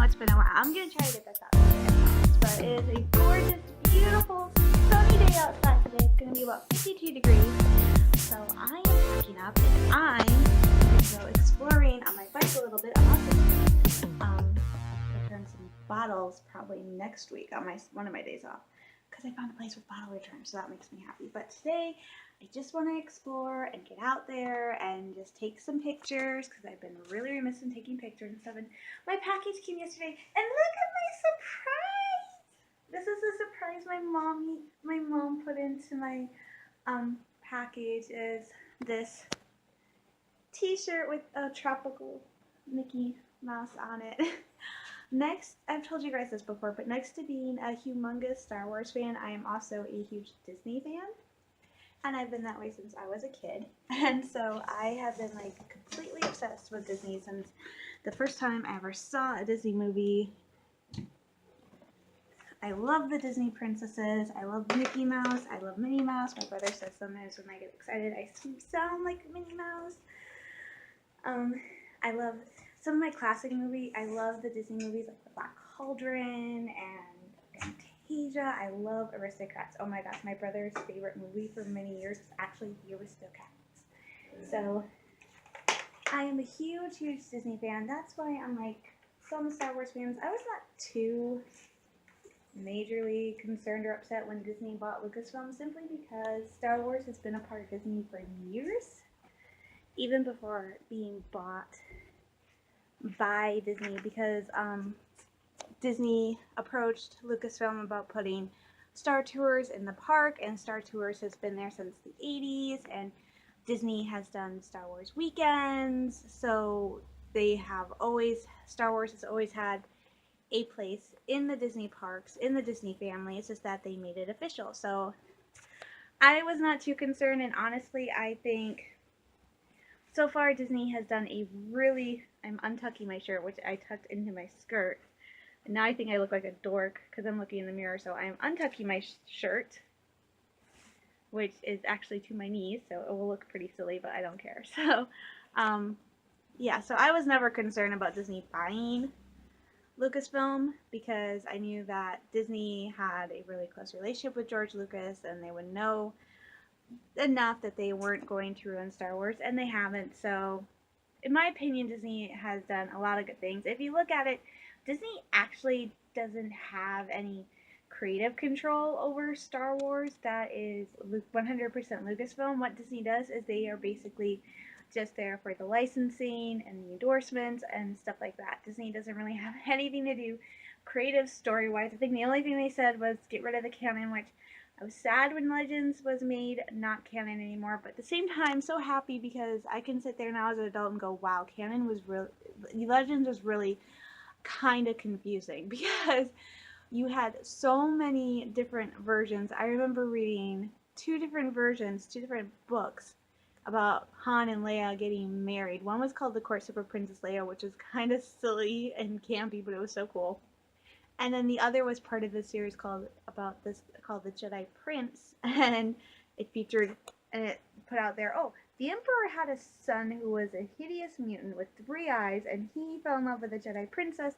it's been a while. I'm gonna try to get this out today, but it is a gorgeous, beautiful, sunny day outside today. It's gonna be about 52 degrees. So I am packing up and I'm gonna go exploring on my bike a little bit. I'm also return some bottles probably next week on one of my days off because I found a place with bottle return, so that makes me happy. But today I just want to explore and get out there and just take some pictures because I've been really remiss in taking pictures and stuff. And my package came yesterday, and look at my surprise! This is a surprise my mom put into my package. Is this T-shirt with a tropical Mickey Mouse on it. Next, I've told you guys this before, but next to being a humongous Star Wars fan, I am also a huge Disney fan. And I've been that way since I was a kid. And so I have been like completely obsessed with Disney since the first time I ever saw a Disney movie. I love the Disney princesses. I love Mickey Mouse. I love Minnie Mouse. My brother says sometimes when I get excited I sound like Minnie Mouse. I love some of my classic movies. I love the Disney movies like The Black Cauldron and Fantasia. I love Aristocrats. Oh my gosh, my brother's favorite movie for many years is actually The Aristocrats. So I am a huge, huge Disney fan. That's why I'm like some Star Wars fans. I was not too majorly concerned or upset when Disney bought Lucasfilm simply because Star Wars has been a part of Disney for years, even before being bought by Disney, because Disney approached Lucasfilm about putting Star Tours in the park, and Star Tours has been there since the 80s, and Disney has done Star Wars weekends, so Star Wars has always had a place in the Disney parks, in the Disney family. It's just that they made it official. So I was not too concerned, and honestly, I think so far Disney has done I'm untucking my shirt, which I tucked into my skirt. And now I think I look like a dork because I'm looking in the mirror, so I'm untucking my shirt, which is actually to my knees, so it will look pretty silly, but I don't care. So, yeah, so I was never concerned about Disney buying Lucasfilm because I knew that Disney had a really close relationship with George Lucas and they would know enough that they weren't going to ruin Star Wars, and they haven't. So in my opinion, Disney has done a lot of good things. If you look at it, Disney actually doesn't have any creative control over Star Wars. That is 100% Lucasfilm. What Disney does is they are basically just there for the licensing and the endorsements and stuff like that. Disney doesn't really have anything to do creative story-wise. I think the only thing they said was get rid of the canon, which I was sad when Legends was made not canon anymore, but at the same time, so happy because I can sit there now as an adult and go, wow, Legends was really kind of confusing because you had so many different versions. I remember reading two different books about Han and Leia getting married. One was called The Courtship of Princess Leia, which was kind of silly and campy, but it was so cool. And then the other was part of the series called The Jedi Prince, and it featured, and it put out there, oh, the Emperor had a son who was a hideous mutant with 3 eyes, and he fell in love with a Jedi princess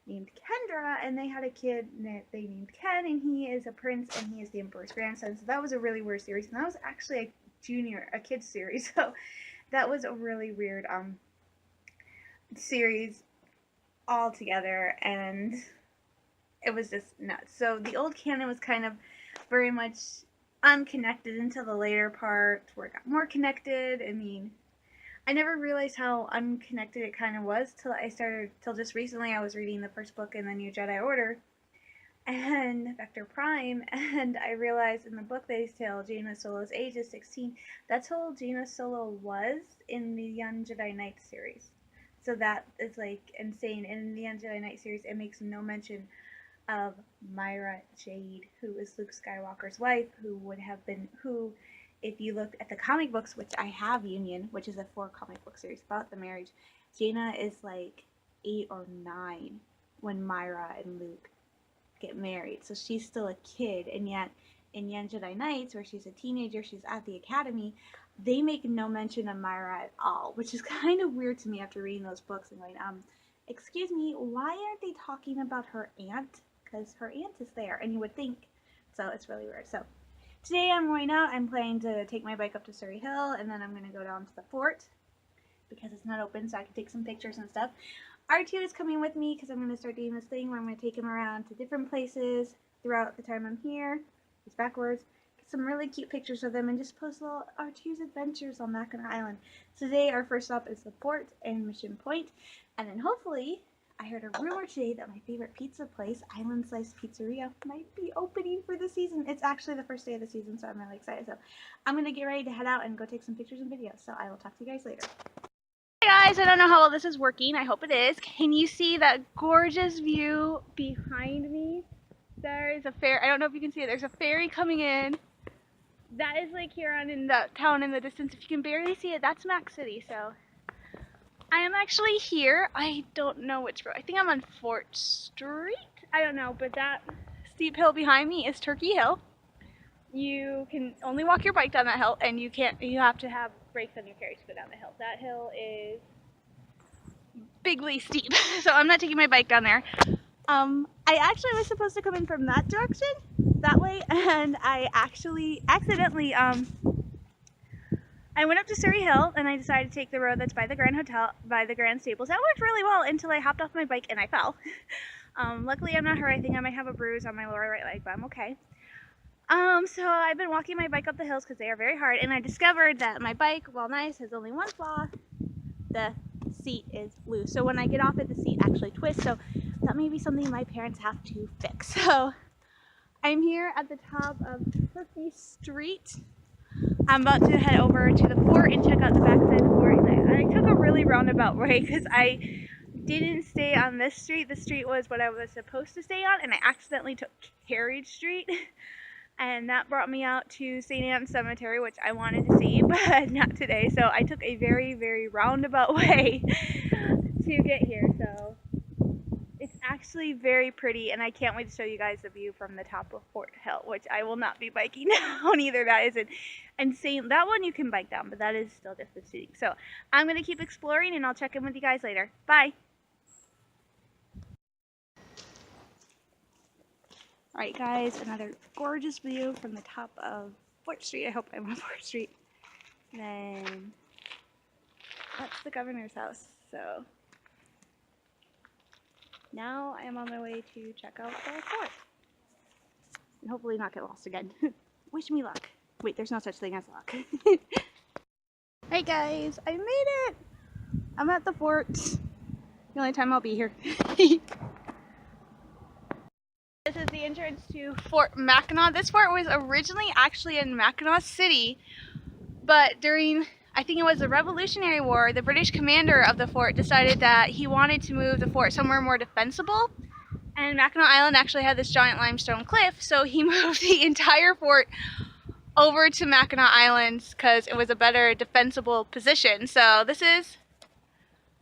named Kendra, and they had a kid that they named Ken, and he is a prince, and he is the Emperor's grandson. So that was a really weird series, and that was actually a kids series, so that was a really weird series altogether, and it was just nuts. So the old canon was kind of very much unconnected until the later part where it got more connected. I mean, I never realized how unconnected it kind of was till just recently. I was reading the first book in the New Jedi Order and Vector Prime, and I realized in the book they tell Jaina Solo's age is 16. That's how old Jaina Solo was in the Young Jedi Knight series. So that is like insane. And in the Young Jedi Knight series, it makes no mention of Myra Jade, who is Luke Skywalker's wife, who, if you look at the comic books, which I have Union, which is a 4 comic book series about the marriage, Jaina is like 8 or 9 when Myra and Luke get married. So she's still a kid, and yet in Young Jedi Knights, where she's a teenager, she's at the academy, they make no mention of Myra at all, which is kind of weird to me after reading those books and going, excuse me, why aren't they talking about her aunt? Because her aunt is there, and you would think. So it's really weird. So today I'm going out. I'm planning to take my bike up to Surrey Hill, and then I'm going to go down to the fort because it's not open, so I can take some pictures and stuff. R2 is coming with me because I'm going to start doing this thing where I'm going to take him around to different places throughout the time I'm here. He's backwards. Get some really cute pictures of them and just post little R2's adventures on Mackinac Island. So today our first stop is the fort and Mission Point, and then hopefully I heard a rumor today that my favorite pizza place, Island Slice Pizzeria, might be opening for the season. It's actually the first day of the season, so I'm really excited. So I'm going to get ready to head out and go take some pictures and videos. So I will talk to you guys later. Hey guys, I don't know how well this is working. I hope it is. Can you see that gorgeous view behind me? There is a ferry. I don't know if you can see it. There's a ferry coming in. That is Lake Huron in the town in the distance. If you can barely see it, that's Mac City. So I am actually here. I don't know which road. I think I'm on Fort Street. I don't know, but that steep hill behind me is Turkey Hill. You can only walk your bike down that hill, and you have to have brakes on your carry to go down the hill. That hill is bigly steep, so I'm not taking my bike down there. I actually was supposed to come in from that direction, that way, and I actually accidentally, I went up to Surrey Hill, and I decided to take the road that's by the Grand Hotel, by the Grand Stables. That worked really well until I hopped off my bike and I fell. Luckily I'm not hurt. I think I might have a bruise on my lower right leg, but I'm okay. So I've been walking my bike up the hills because they are very hard, and I discovered that my bike, while nice, has only one flaw. The seat is loose. So when I get off it, the seat actually twists. So that may be something my parents have to fix. So I'm here at the top of Turkey Street. I'm about to head over to the fort and check out the backside of the fort. I took a really roundabout way because I didn't stay on this street. The street was what I was supposed to stay on, and I accidentally took Carriage Street. And that brought me out to St. Anne's Cemetery, which I wanted to see, but not today. So I took a very, very roundabout way to get here. So it's actually very pretty, and I can't wait to show you guys the view from the top of Fort Hill, which I will not be biking down either. That is insane. That one you can bike down, but that is still just the city. So I'm going to keep exploring, and I'll check in with you guys later. Bye! Alright guys, another gorgeous view from the top of Fort Street. I hope I'm on Fort Street. And then that's the governor's house. So now I am on my way to check out the fort. And hopefully not get lost again. Wish me luck. Wait, there's no such thing as luck. Hey guys, I made it! I'm at the fort. The only time I'll be here. This is the entrance to Fort Mackinac. This fort was originally actually in Mackinac City, but during, I think it was the Revolutionary War, the British commander of the fort decided that he wanted to move the fort somewhere more defensible, and Mackinac Island actually had this giant limestone cliff, so he moved the entire fort over to Mackinac Island because it was a better defensible position. So this is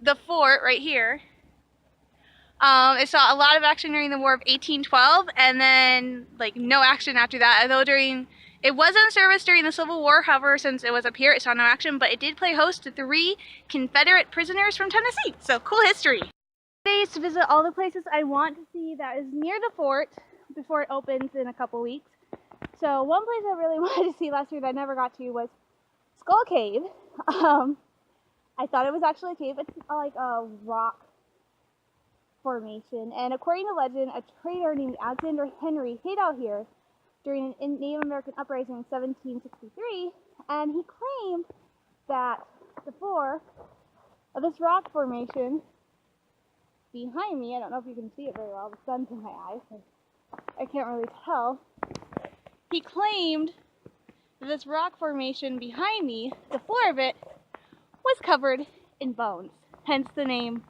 the fort right here. It saw a lot of action during the War of 1812, and then like no action after that. Although it was in service during the Civil War, however, since it was up here, it saw no action. But it did play host to 3 Confederate prisoners from Tennessee. So cool history. Days to visit all the places I want to see that is near the fort before it opens in a couple weeks. So one place I really wanted to see last year that I never got to was Skull Cave. I thought it was actually a cave. It's like a rock formation, and according to legend, a trader named Alexander Henry hid out here during an Native American uprising in 1763, and he claimed that the floor of this rock formation behind me, I don't know if you can see it very well, the sun's in my eyes, so I can't really tell. He claimed that this rock formation behind me, the floor of it, was covered in bones, hence the name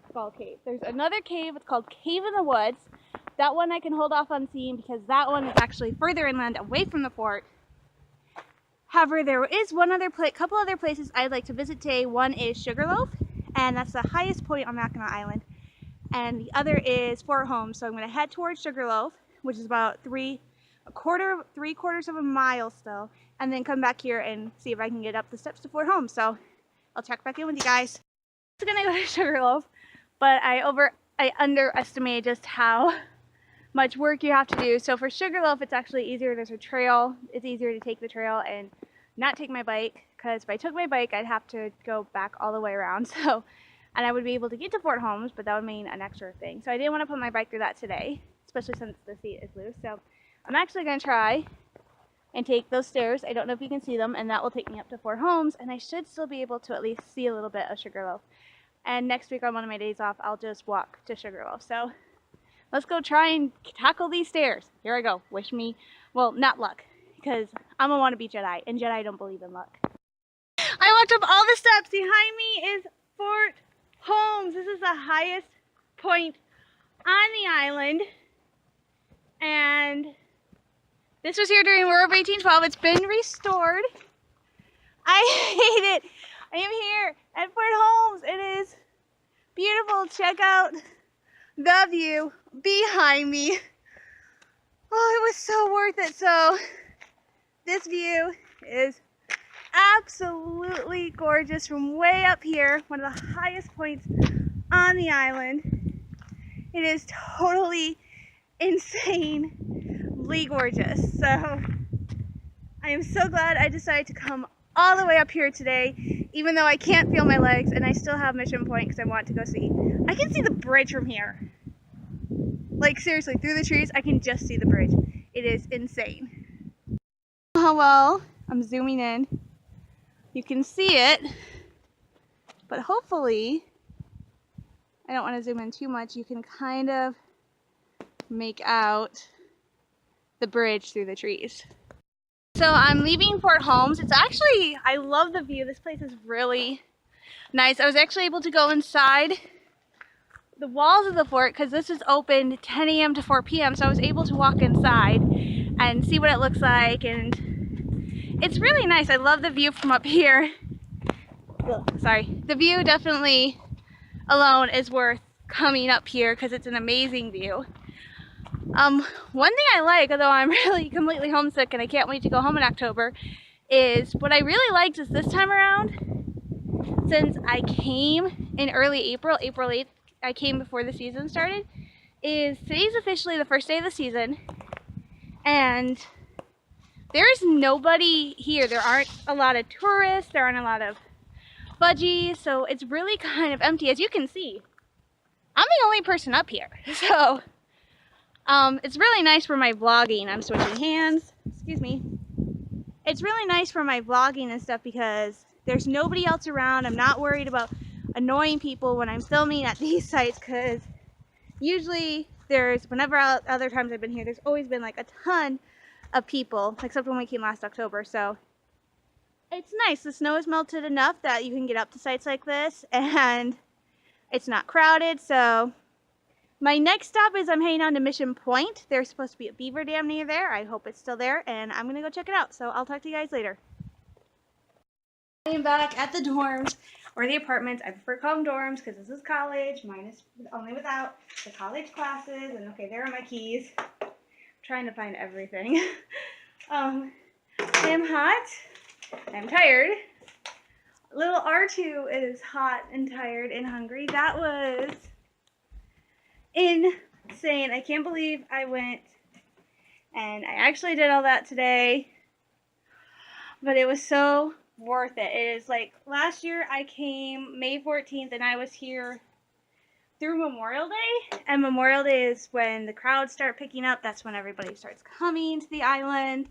Skull Cave. There's another cave, it's called Cave in the Woods. That one I can hold off on seeing because that one is actually further inland away from the fort. However, there is one other couple other places I'd like to visit today. One is Sugarloaf, and that's the highest point on Mackinac Island. And the other is Fort Holmes. So I'm going to head towards Sugarloaf, which is about 3/4 of a mile still, and then come back here and see if I can get up the steps to Fort Holmes. So I'll check back in with you guys. I'm going to go to Sugarloaf, but I underestimated just how much work you have to do. So for Sugarloaf, it's actually easier. There's a trail. It's easier to take the trail and not take my bike, because if I took my bike, I'd have to go back all the way around. So, and I would be able to get to Fort Holmes, but that would mean an extra thing. So I didn't want to put my bike through that today, especially since the seat is loose. So I'm actually going to try and take those stairs. I don't know if you can see them, and that will take me up to Fort Holmes, and I should still be able to at least see a little bit of Sugarloaf. And next week on one of my days off, I'll just walk to Sugarloaf. So let's go try and tackle these stairs. Here I go. Wish me, well, not luck, because I'm a wannabe Jedi, and Jedi don't believe in luck. I walked up all the steps. Behind me is Fort Holmes. This is the highest point on the island, and this was here during War of 1812. It's been restored. I hate it. I am here at Fort Holmes. It is beautiful. Check out the view behind me. Oh, it was so worth it. So this view is absolutely gorgeous from way up here, one of the highest points on the island. It is totally insanely gorgeous. So I am so glad I decided to come all the way up here today, even though I can't feel my legs, and I still have Mission Point because I want to go see. I can see the bridge from here. Like seriously, through the trees, I can just see the bridge. It is insane. Oh well, I'm zooming in. You can see it, but hopefully, I don't want to zoom in too much. You can kind of make out the bridge through the trees. So I'm leaving Fort Holmes. It's actually, I love the view. This place is really nice. I was actually able to go inside the walls of the fort because this is open 10 a.m. to 4 p.m. So I was able to walk inside and see what it looks like, and it's really nice. I love the view from up here. Sorry. The view definitely alone is worth coming up here because it's an amazing view. One thing I like, although I'm really completely homesick and I can't wait to go home in October, is what I really liked is this time around, since I came in early April, April 8th, I came before the season started, is today's officially the first day of the season, and there's nobody here. There aren't a lot of tourists, there aren't a lot of budgies, so it's really kind of empty. As you can see, I'm the only person up here, so it's really nice for my vlogging. I'm switching hands, excuse me. It's really nice for my vlogging and stuff because there's nobody else around. I'm not worried about annoying people when I'm filming at these sites, because usually whenever other times I've been here, there's always been like a ton of people, except when we came last October. So it's nice. The snow has melted enough that you can get up to sites like this, and it's not crowded. So my next stop is I'm heading on to Mission Point. There's supposed to be a beaver dam near there. I hope it's still there, and I'm gonna go check it out. So I'll talk to you guys later. I am back at the dorms, or the apartments. I prefer to call them dorms because this is college. Mine is only without the college classes. And okay, there are my keys. I'm trying to find everything. I am hot. I'm tired. Little R2 is hot and tired and hungry. That was insane. I can't believe I went and I actually did all that today, but it was so worth it. It is like last year I came May 14th and I was here through Memorial Day, and Memorial Day is when the crowds start picking up. That's when everybody starts coming to the island.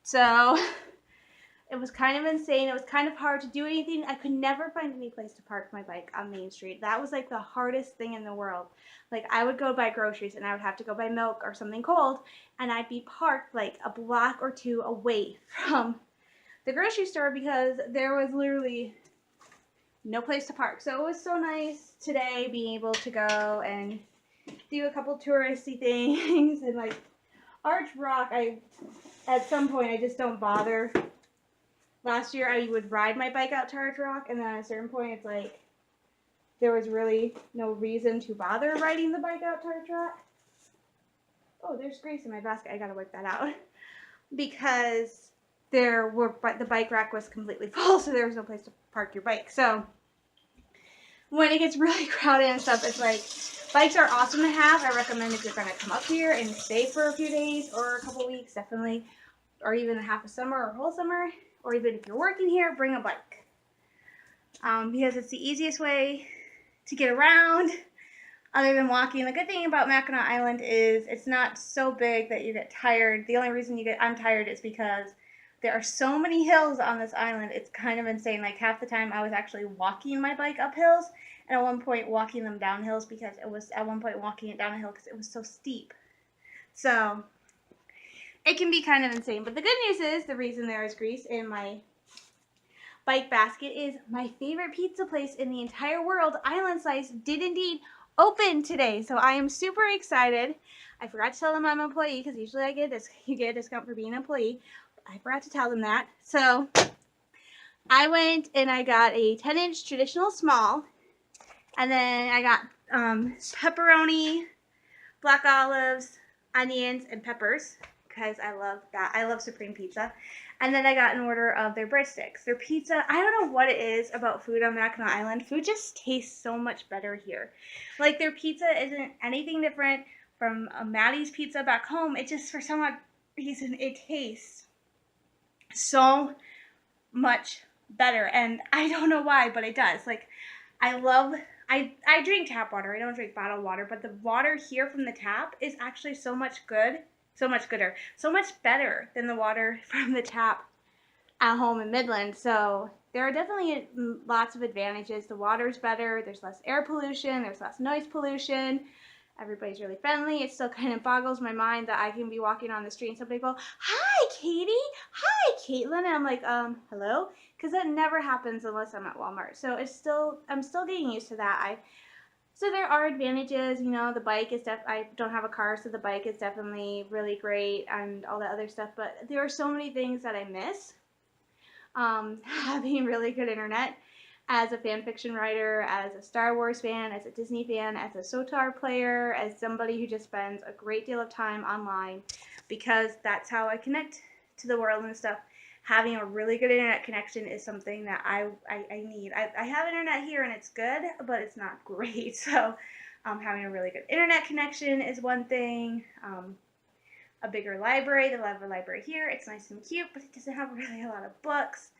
So it was kind of insane. It was kind of hard to do anything. I could never find any place to park my bike on Main Street. That was like the hardest thing in the world. Like I would go buy groceries and I would have to go buy milk or something cold, and I'd be parked like a block or two away from the grocery store because there was literally no place to park. So it was so nice today being able to go and do a couple touristy things and like Arch Rock. At some point I just don't bother. Last year I would ride my bike out to Arch Rock, and then at a certain point it's like there was really no reason to bother riding the bike out to Arch Rock. Oh, there's grease in my basket. I gotta wipe that out. Because the bike rack was completely full, so there was no place to park your bike. So when it gets really crowded and stuff, it's like, bikes are awesome to have. I recommend if you're going to come up here and stay for a few days or a couple weeks, definitely, or even half a summer or whole summer, or even if you're working here, bring a bike. Because it's the easiest way to get around other than walking. The good thing about Mackinac Island is it's not so big that you get tired. The only reason I'm tired is because there are so many hills on this island. It's kind of insane. Like half the time I was actually walking my bike up hills, and at one point walking them down hills because it was at one point walking it down a hill because it was so steep. So it can be kind of insane. But the good news is the reason there is grease in my bike basket is my favorite pizza place in the entire world, Island Slice, did indeed open today. So I am super excited. I forgot to tell them I'm an employee because usually you get a discount for being an employee. I forgot to tell them that. So I went and I got a 10-inch traditional small, and then I got pepperoni, black olives, onions, and peppers because I love that. I love Supreme Pizza. And then I got an order of their breadsticks. Their pizza, I don't know what it is about food on Mackinac Island. Food just tastes so much better here. Like their pizza isn't anything different from a Maddie's pizza back home. It just, for some odd reason, it tastes so much better. And I don't know why, but it does. Like I drink tap water. I don't drink bottled water, but the water here from the tap is actually so much gooder, so much better than the water from the tap at home in Midland. So there are definitely lots of advantages. The water's better. There's less air pollution. There's less noise pollution. Everybody's really friendly. It still kind of boggles my mind that I can be walking on the street and somebody go, "Hi, Katie. Hi, Caitlin." And I'm like, hello? Because that never happens unless I'm at Walmart. So I'm still getting used to that. So there are advantages, you know, the bike is I don't have a car, so the bike is definitely really great and all that other stuff, but there are so many things that I miss. Having really good internet as a fan fiction writer, as a Star Wars fan, as a Disney fan, as a SOTAR player, as somebody who just spends a great deal of time online, because that's how I connect to the world and stuff. Having a really good internet connection is something that I need. I have internet here and it's good, but it's not great. So having a really good internet connection is one thing. A bigger library. They have a library here. It's nice and cute, but it doesn't have really a lot of books.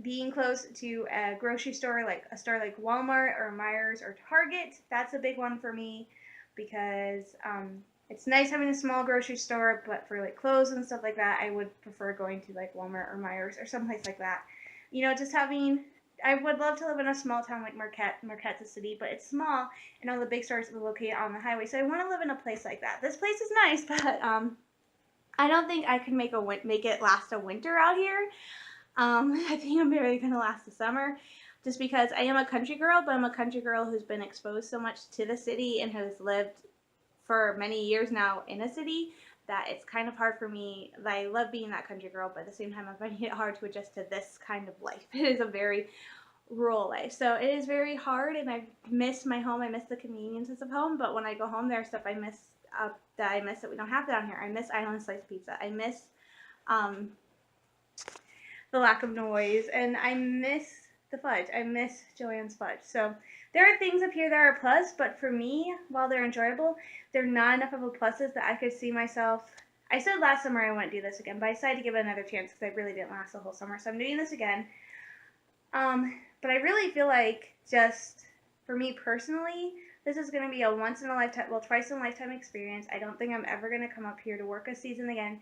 Being close to a grocery store, like a store like Walmart or Myers or Target, that's a big one for me because it's nice having a small grocery store, but for like clothes and stuff like that, I would prefer going to like Walmart or Myers or someplace like that. You know, I would love to live in a small town like Marquette. Marquette's a city, but it's small, and all the big stores are located on the highway. So I want to live in a place like that. This place is nice, but I don't think I could make it last a winter out here. I think I'm barely gonna last the summer, just because I am a country girl, but I'm a country girl who's been exposed so much to the city and has lived for many years now in a city that it's kind of hard for me. I love being that country girl, but at the same time I'm finding it hard to adjust to this kind of life. It is a very rural life, so it is very hard, and I miss my home. I miss the conveniences of home, but when I go home, there's stuff I miss that we don't have down here. I miss Island Slice Pizza. I miss the lack of noise, and I miss the fudge. I miss Joanne's fudge. So there are things up here that are a plus, but for me, while they're enjoyable, they're not enough of a pluses that I could see myself. I said last summer I wouldn't do this again, but I decided to give it another chance because I really didn't last the whole summer, so I'm doing this again. But I really feel like, just for me personally, this is going to be a once in a lifetime, well, twice in a lifetime experience. I don't think I'm ever going to come up here to work a season again,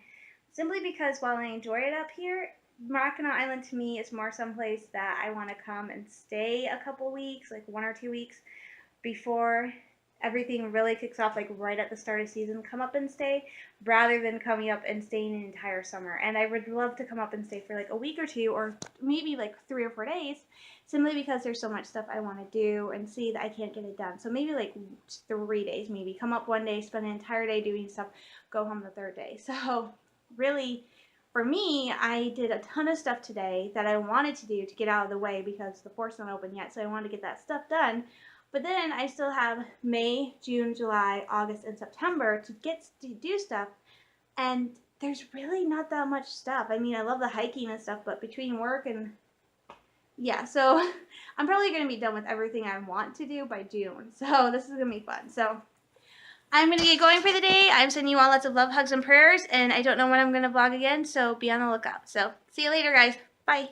simply because while I enjoy it up here, Mackinac Island to me is more someplace that I want to come and stay a couple weeks, like 1 or 2 weeks, before everything really kicks off, like right at the start of season. Come up and stay, rather than coming up and staying an entire summer. And I would love to come up and stay for like a week or 2, or maybe like 3 or 4 days, simply because there's so much stuff I want to do and see that I can't get it done. So maybe like 3 days, maybe come up 1 day, spend an entire day doing stuff, go home the 3rd day. So really, for me, I did a ton of stuff today that I wanted to do to get out of the way because the port's not open yet, so I wanted to get that stuff done. But then I still have May, June, July, August, and September to do stuff, and there's really not that much stuff. I mean, I love the hiking and stuff, but between work and yeah, so I'm probably going to be done with everything I want to do by June. So this is going to be fun. So I'm going to get going for the day. I'm sending you all lots of love, hugs, and prayers. And I don't know when I'm going to vlog again. So be on the lookout. So see you later, guys. Bye.